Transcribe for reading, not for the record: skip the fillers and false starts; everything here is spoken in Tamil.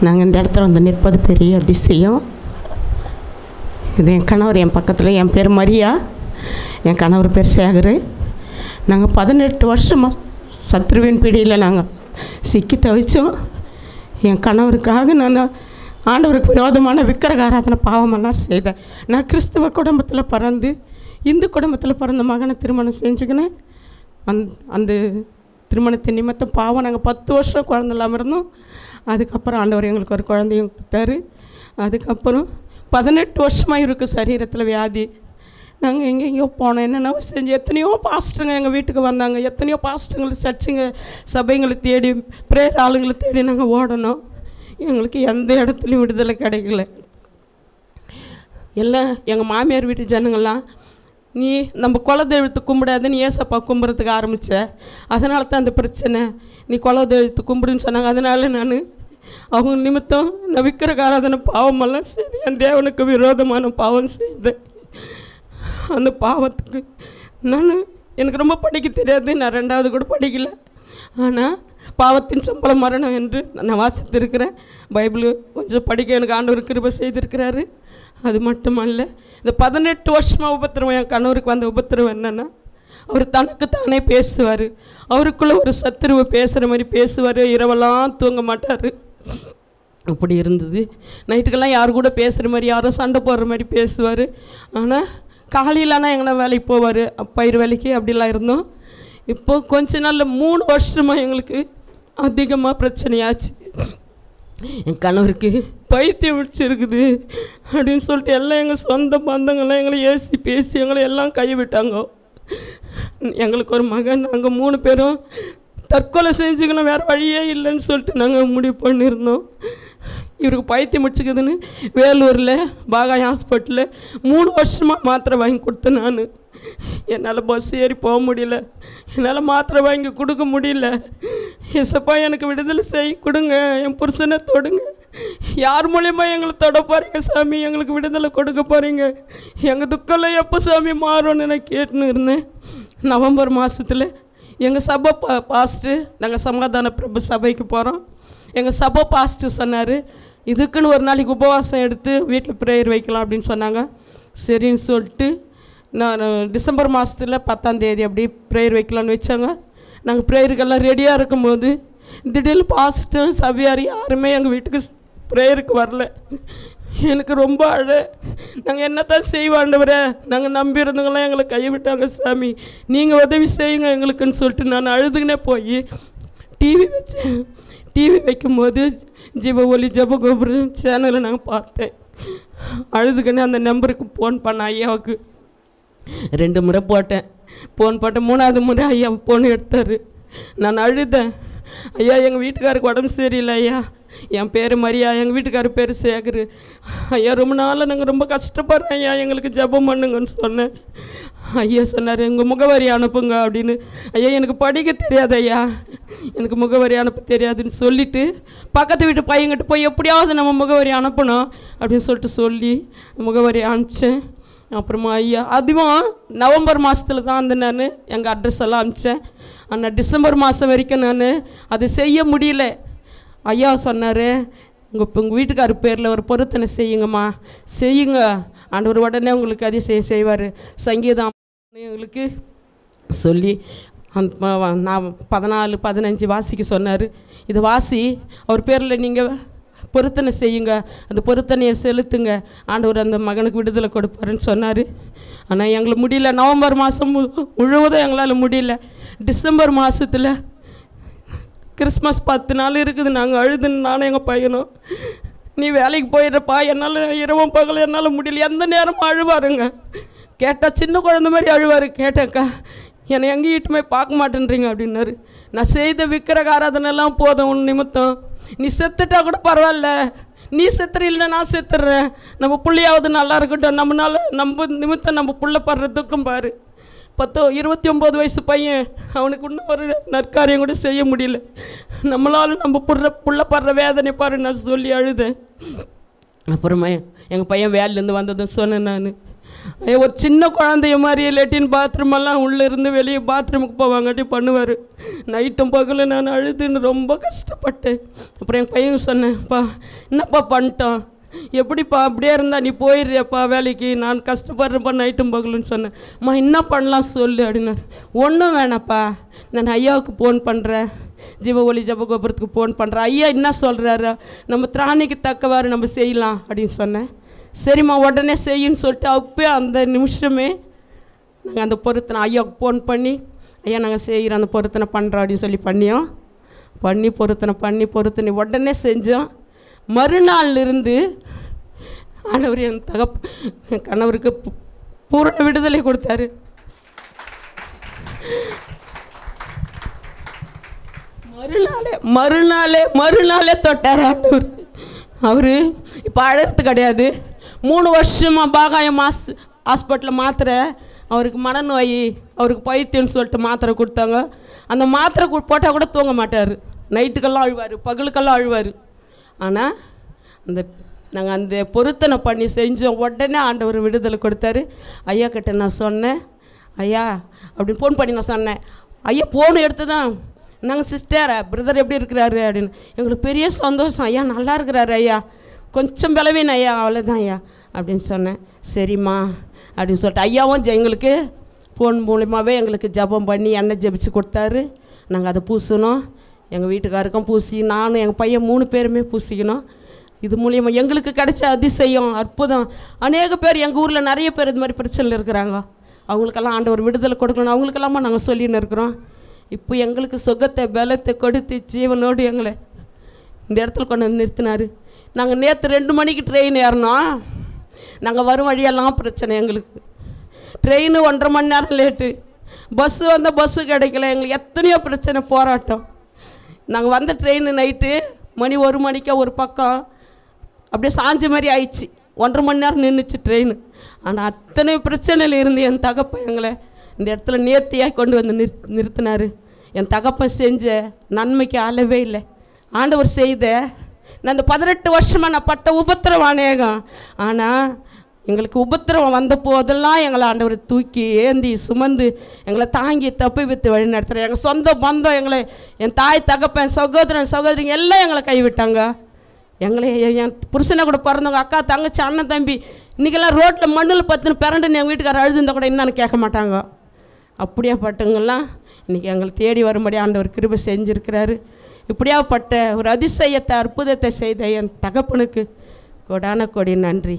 நாங்கள் இந்த இடத்துல வந்து நிற்பது பெரிய அதிசயம். இது என் கணவர் என் பக்கத்தில், என் பேர் மரியா, என் கணவர் பேர் சேகர். நாங்கள் 18 வருஷமாக சத்ருவின் பிடியில் நாங்கள் சிக்கி தவிச்சோம். என் கணவருக்காக நான் ஆண்டவருக்கு விரோதமான விக்கிரகாராதனை பாவமெல்லாம் செய்தேன். நான் கிறிஸ்துவ குடும்பத்தில் பிறந்து இந்து குடும்பத்தில் பிறந்த மகனை திருமணம் செஞ்சுக்கினேன். அந்த திருமணத்தின் நிமித்தம் பாவம் நாங்கள் 10 வருஷம் குழந்தை இல்லாமல் இருந்தோம். அதுக்கப்புறம் ஆண்டவர் எங்களுக்கு ஒரு குழந்தையும் கொடுத்தாரு. அதுக்கப்புறம் 18 வருஷமாக இருக்குது சரீரத்தில் வியாதி. நாங்கள் எங்கெங்கேயோ போனோம், என்னென்ன செஞ்சு எத்தனையோ பாஸ்டருங்க எங்கள் வீட்டுக்கு வந்தாங்க. எத்தனையோ பாஸ்டருங்களை சர்ச்சுங்க சபைங்களை தேடி பிரேயர் ஆளுங்களை தேடி நாங்கள் ஓடணும். எங்களுக்கு எந்த இடத்துலையும் விடுதலை கிடைக்கல. எல்லாம் எங்கள் மாமியார் வீட்டு ஜனங்கள்லாம், நீ நம்ம குலதெய்வத்தை கும்பிடாதுன்னு ஏசப்பா கும்பிட்றதுக்கு ஆரம்பித்த, அதனால தான் அந்த பிரச்சனை, நீ குலதெய்வத்தை கும்பிடுன்னு சொன்னாங்க. அதனால் நான் அவங்க நிமித்தம் நான் விக்கிரகாராதனை பாவமெல்லாம் செய்து என் தேவனுக்கு விரோதமான பாவம் செய்தேன். அந்த பாவத்துக்கு எனக்கு ரொம்ப படிக்க தெரியாது, நான் 2வது கூட படிக்கலை. ஆனால் பாவத்தின் சம்பளம் மரணம் என்று நான் வாசித்திருக்கிறேன். பைபிள் கொஞ்சம் படிக்க எனக்கு ஆண்டவர் கிருபை செய்திருக்கிறாரு. அது மட்டுமல்ல, இந்த 18 வருஷமாக உபத்திரவம், என் கணவருக்கு வந்த உபத்திரவம் என்னென்னா, அவர் தனக்கு தானே பேசுவார். அவருக்குள்ளே ஒரு சத்துருவை பேசுகிற மாதிரி பேசுவார். இரவெல்லாம் தூங்க மாட்டார். அப்படி இருந்தது. நைட்டுக்கெல்லாம் யார் கூட பேசுகிற மாதிரி, யாரும் சண்டை போடுற மாதிரி பேசுவார். ஆனால் காலையிலனா எங்கன்னா வேலைக்கு போவார், பயிர் வேலைக்கு, அப்படிலாம் இருந்தோம். இப்போ கொஞ்ச நாளில் 3 வருஷமாக எங்களுக்கு அதிகமாக பிரச்சனையாச்சு. என் கணவருக்கு பைத்தியம் பிடிச்சிருக்குது அப்படின்னு சொல்லிட்டு எல்லாம் எங்கள் சொந்த பந்தங்கள்லாம் எங்களை ஏசி பேசி எங்களை எல்லாம் கைவிட்டாங்க. எங்களுக்கு ஒரு மகன், நாங்கள் 3 பேரும் தற்கொலை செஞ்சுக்கணும், வேறு வழியே இல்லைன்னு சொல்லிட்டு நாங்கள் முடிவு பண்ணியிருந்தோம். இவருக்கு பைத்தியம் முடிச்சுக்குதுன்னு வேலூரில் பாகாய் ஹாஸ்பிட்டலில் 3 வருஷமாக மாத்திரை வாங்கி கொடுத்தேன். நான் என்னால் பஸ் ஏறி போக முடியல, என்னால் மாத்திரை வாங்கி கொடுக்க முடியல. ஏசப்பா எனக்கு விடுதலை கொடுங்க, என் புருஷனை தொடுங்க, யார் மூலியமா எங்களை தொட போகிறீங்க சாமி, எங்களுக்கு விடுதலை கொடுக்க போகிறீங்க, எங்கள் துக்கெல்லாம் எப்போ சாமி மாறும்னு நான் கேட்டுன்னு இருந்தேன். நவம்பர் மாதத்தில் எங்கள் சபை பாஸ்ட்டு, நாங்கள் சமாதான பிரபு சபைக்கு போகிறோம். எங்கள் சபை பாஸ்ட்டு சொன்னார், இதுக்குன்னு ஒரு நாளைக்கு உபவாசம் எடுத்து வீட்டில் ப்ரேயர் வைக்கலாம் அப்படின்னு சொன்னாங்க. சரின்னு சொல்லிட்டு நான் டிசம்பர் மாதத்தில் 10ஆம் தேதி அப்படி ப்ரேயர் வைக்கலான்னு வச்சாங்க. நாங்கள் ப்ரேயருக்கெல்லாம் ரெடியாக இருக்கும்போது திடீர்னு பாஸ்ட்டும் சபையார் யாருமே எங்கள் வீட்டுக்கு ப்ரேயருக்கு வரல. எனக்கு ரொம்ப நாங்கள் என்னத்தான் செய்வாண்டவரே, நாங்கள் நம்பியிருந்தவங்களாம் எங்களை கைவிட்டாங்க சாமி, நீங்கள் உதவி செய்யுங்க எங்களுக்குன்னு சொல்லிட்டு நான் அழுதுகினே போய் டிவி வச்சேன். டிவி வைக்கும்போது ஜீவ ஒலி ஜப கோபுரம் சேனலை நாங்கள் பார்த்தேன். அழுதுகினே அந்த நம்பருக்கு ஃபோன் பண்ண ஐயாவுக்கு 2 முறை போட்டேன். ஃபோன் போட்டேன். 3வது முறை ஐயா ஃபோன் எடுத்தார். நான் அழுதேன், ஐயா எங்கள் வீட்டுக்காருக்கு உடம்பு சரியில்லை ஐயா, என் பேர் மரியா, எங்கள் வீட்டுக்காரர் பேர் சேகர் ஐயா, ரொம்ப நாளில் நாங்கள் ரொம்ப கஷ்டப்படுறோம் ஐயா, எங்களுக்கு ஜெபம் பண்ணுங்கன்னு சொன்னேன். ஐயா சொன்னார், எங்கள் முகவரி அனுப்புங்க அப்படின்னு. ஐயா எனக்கு படிக்க தெரியாது ஐயா, எனக்கு முகவரி அனுப்ப தெரியாதுன்னு சொல்லிவிட்டு பக்கத்து வீட்டு பையன்கிட்ட போய் எப்படியாவது நம்ம முகவரி அனுப்பணும் அப்படின்னு சொல்லிட்டு சொல்லி முகவரி அனுப்பிச்சேன். அப்புறமா ஐயா அதுவும் நவம்பர் மாதத்தில் தான் நான் எங்கள் அட்ரஸ் எல்லாம் அனுப்பிச்சேன். ஆனால் டிசம்பர் மாதம் வரைக்கும் நான் அது செய்ய முடியல. ஐயா சொன்னார், உங்கள் வீட்டுக்காரர் பேரில் ஒரு பொருத்தனை செய்யுங்கம்மா, செய்யுங்க, ஆண்டவர் உடனே உங்களுக்கு அதிசயம் செய்வார். சங்கீதம் எங்களுக்கு சொல்லி நான் 14, 15 வாசிக்க சொன்னார். இதை வாசி, அவர் பேரில் நீங்கள் பொருத்தனை செய்யுங்க, அந்த பொருத்தனையை செலுத்துங்க, ஆண்டவர் அந்த மகனுக்கு விடுதலை கொடுப்பாருன்னு சொன்னார். ஆனால் எங்களுக்கு முடியல. நவம்பர் மாதம் முழுவதும் எங்களால் முடியல. டிசம்பர் மாதத்தில் கிறிஸ்மஸ் 10 நாள் இருக்குது. நாங்கள் அழுதுன்னு நானும் எங்கள் பையனும், நீ வேலைக்கு போயிடுறப்பா, என்னால் இரவும் பகல் என்னால் முடியல, எந்த நேரமும் அழுவாருங்க. கேட்டால் சின்ன குழந்தை மாதிரி அழுவார். கேட்டேன்க்கா, என்னை எங்கேயும் இட்டுமே பார்க்க மாட்டேன்றீங்க அப்படின்னாரு. நான் செய்த விக்கிரகாராதனெல்லாம் போதும் உன் நிமித்தம், நீ செத்துட்டா கூட பரவாயில்ல, நீ செத்துறீல்ல நான் செத்துடுறேன், நம்ம பிள்ளையாவது நல்லா இருக்கட்டும், நம்ம நிமித்தம் நம்ம பிள்ளை படுற துக்கம் பாரு. 29 வயசு பையன், அவனுக்கு இன்னும் ஒரு நற்காரியம் கூட செய்ய முடியல, நம்மளால நம்ம புள்ள படுற வேதனை பாரு நான் சொல்லி அழுதேன். அப்புறமா எங்கள் பையன் வேலையிலேருந்து வந்ததும் சொன்னேன் நான், ஒரு சின்ன குழந்தைய மாதிரியே லெட்டின் பாத்ரூமெல்லாம் உள்ளே இருந்து வெளியே பாத்ரூமுக்கு போவாங்காட்டி பண்ணுவார். நைட்டும் பகலும் நான் அழுதுன்னு ரொம்ப கஷ்டப்பட்டேன். அப்புறம் என் பையன் சொன்னேன்ப்பா, என்னப்பா பண்ணிட்டோம், எப்படிப்பா அப்படியே இருந்தால் நீ போயிடுறியப்பா வேலைக்கு, நான் கஷ்டப்படுறேன்ப்பா நைட்டும் பகலுன்னு சொன்னேன். அம்மா என்ன பண்ணலாம் சொல்லு அப்படின்னு. ஒன்றும் வேணாப்பா, நான் ஐயாவுக்கு ஃபோன் பண்ணுறேன், ஜீவ ஒளி ஜபகோபுரத்துக்கு ஃபோன் பண்ணுறேன், ஐயா என்ன சொல்கிறாரு, நம்ம திராணிக்கு தக்கவாறு நம்ம செய்யலாம் அப்படின்னு சொன்னேன். சரிம்மா உடனே செய்யுன்னு சொல்லிட்டு அப்போயே அந்த நிமிஷமே நாங்கள் அந்த பொருத்தனை ஐயாவுக்கு ஃபோன் பண்ணி, ஐயா நாங்கள் செய்கிறோம் அந்த பொருத்தனை பண்ணுறோம் அப்படின்னு சொல்லி பண்ணி பொருத்தனை உடனே செஞ்சோம். மறுநாள்லேருந்து ஆண்டவர் என் கணவருக்கு பூரண விடுதலை கொடுத்தாரு. மறுநாளே தொட்டார் ஆண்டவர். அவர் இப்போ அழகு கிடையாது. 3 வருஷமாக பாகாயம் ஹாஸ்பிட்டலில் மாத்திரை, அவருக்கு மனநோய், அவருக்கு பைத்தியம்னு சொல்லிட்டு மாத்திரை கொடுத்தாங்க. அந்த மாத்திரை போட்டால் கூட தூங்க மாட்டார், நைட்டுக்கெல்லாம் அழுவார், பகலுக்கெல்லாம் அழுவார். ஆனால் நாங்கள் அந்த பொருத்தனை பண்ணி செஞ்சோம். உடனே ஆண்டவர் விடுதலை கொடுத்தாரு. ஐயா கிட்ட நான் சொன்னேன், ஐயா அப்படின்னு ஃபோன் பண்ணி நான் சொன்னேன். ஐயா ஃபோன் எடுத்து தான், நாங்கள் சிஸ்டர் பிரதர் எப்படி இருக்கிறாரு அப்படின்னு. எங்களுக்கு பெரிய சந்தோஷம், ஐயா நல்லா இருக்கிறாரு ஐயா, கொஞ்சம் பலவீன ஐயா, அவ்வளோதான் ஐயா அப்படின்னு சொன்னேன். சரிம்மா அப்படின்னு சொல்லிட்டு ஐயாவும் எங்களுக்கு ஃபோன் மூலியமாகவே எங்களுக்கு ஜபம் பண்ணி எண்ணெய் ஜபிச்சு கொடுத்தாரு. நாங்கள் அதை பூசணும், எங்கள் வீட்டுக்காருக்கும் பூசி, நானும் எங்கள் பையன் 3 பேருமே பூசிக்கணும். இது மூலியமாக எங்களுக்கு கிடைச்ச அதிசயம், அற்புதம். அநேக பேர் எங்கள் ஊரில் நிறைய பேர் இது மாதிரி பிரச்சனையில் இருக்கிறாங்க. அவங்களுக்கெல்லாம் ஆண்டவர் விடுதலை கொடுக்கணும், அவங்களுக்கெல்லாமா நாங்கள் சொல்லின்னு இருக்கிறோம். இப்போ எங்களுக்கு சுகத்தை பலத்தை கொடுத்து ஜீவனோடு எங்களை இந்த இடத்துல கொண்டு வந்து நிறுத்தினார். நாங்கள் நேற்று 2 மணிக்கு ட்ரெயின் ஏறினோம். நாங்கள் வரும் வழியெல்லாம் பிரச்சனை, எங்களுக்கு ட்ரெயின் 1.5 மணி நேரம் லேட்டு, பஸ்ஸு வந்தால் பஸ்ஸு கிடைக்கல, எங்களுக்கு எத்தனையோ பிரச்சனை, போராட்டம். நாங்கள் வந்த ட்ரெயின் நைட்டு 1 மணிக்கு ஒரு பக்கம் அப்படியே சாஞ்ச மாதிரி ஆயிடுச்சு. 1.5 மணி நேரம் நின்றுச்சு ட்ரெயின். ஆனால் அத்தனை பிரச்சனையில் இருந்து என் தகப்பன் எங்களை இந்த இடத்துல நேர்த்தியாக கொண்டு வந்து நிறுத்தினார். என் தகப்பன் செஞ்ச நன்மைக்கு அளவே இல்லை. ஆண்டவர் செய்த நான் இந்த 18 வருஷமாக நான் பட்ட உபத்திரவம் அநேகம். ஆனால் எங்களுக்கு உபத்திரவம் வந்த போதெல்லாம் எங்களை ஆண்டவர் தூக்கி ஏந்தி சுமந்து எங்களை தாங்கி தப்பி வித்து வழி நடத்துகிறார். எங்கள் சொந்த பந்தம், எங்களை என் தாய் தகப்பன் சகோதரன் சகோதரிங்க எல்லாம் எங்களை கைவிட்டாங்க. எங்களை என் புருஷனை கூட பிறந்தவங்க அக்கா தங்கச்சி அண்ணன் தம்பி இன்றைக்கெல்லாம் ரோட்டில் மண்ணில் பத்துன்னு பிறண்டுன்னு எங்கள் வீட்டுக்காரர் அழுதுந்தால் கூட என்னன்னு கேட்க மாட்டாங்க. அப்படியே பட்டவங்கெல்லாம் இன்றைக்கி எங்களை தேடி வரும்படி ஆண்டவர் கிருபை செஞ்சுருக்கிறாரு. இப்படியாப்பட்ட ஒரு அதிசயத்தை அற்புதத்தை செய்த என் தகப்பனுக்கு கோடான கோடி நன்றி.